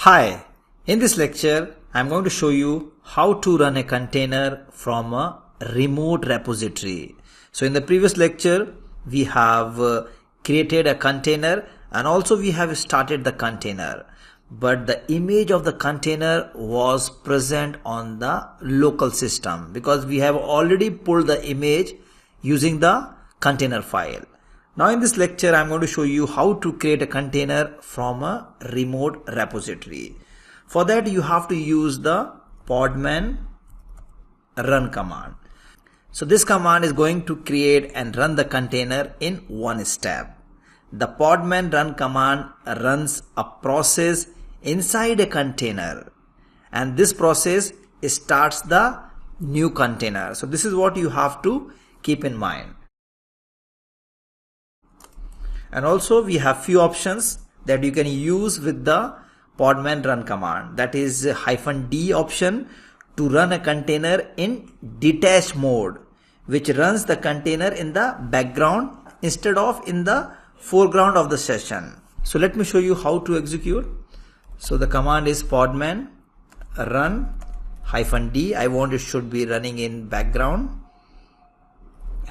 Hi, in this lecture I am going to show you how to run a container from a remote repository. So in the previous lecture we have created a container and also we have started the container, but the image of the container was present on the local system because we have already pulled the image using the container file. Now in this lecture I am going to show you how to create a container from a remote repository. For that you have to use the podman run command. So this command is going to create and run the container in one step. The podman run command runs a process inside a container and this process starts the new container. So this is what you have to keep in mind. And also we have few options that you can use with the podman run command. That is -d option to run a container in detached mode, which runs the container in the background instead of in the foreground of the session. So let me show you how to execute. So the command is podman run -d. I want it should be running in background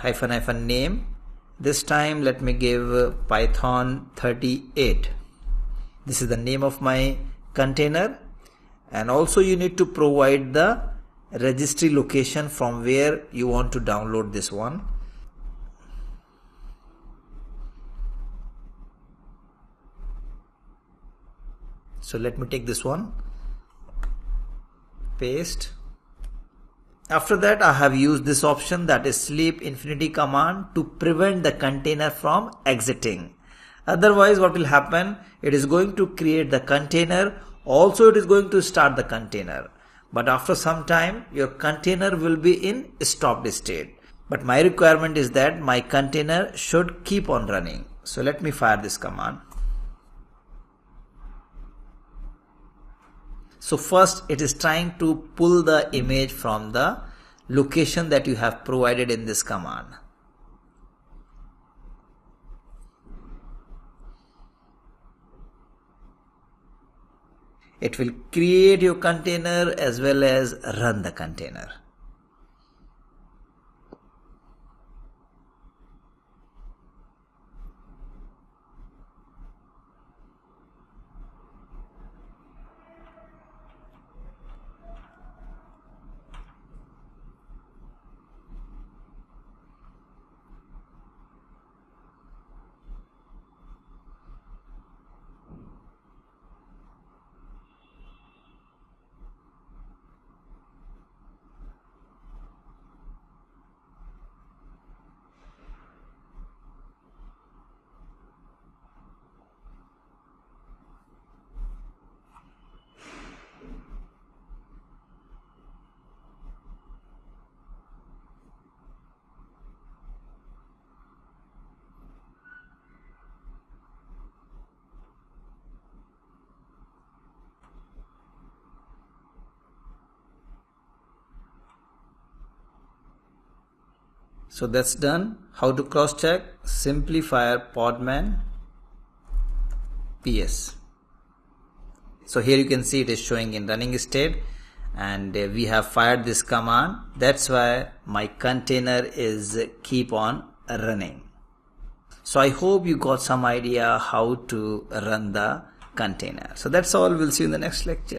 -- name. This time let me give Python 38. This is the name of my container, and also you need to provide the registry location from where you want to download this one. So let me take this one, paste. After that I have used this option, that is sleep infinity command, to prevent the container from exiting. Otherwise what will happen, it is going to create the container, also it is going to start the container, but after some time your container will be in stopped state. But my requirement is that my container should keep on running. So let me fire this command. So first it is trying to pull the image from the location that you have provided in this command. It will create your container as well as run the container. So that's done. How to cross check? Simply fire podman ps. So here you can see it is showing in running state, and we have fired this command. That's why my container is keep on running. So I hope you got some idea how to run the container. So that's all. We'll see you in the next lecture.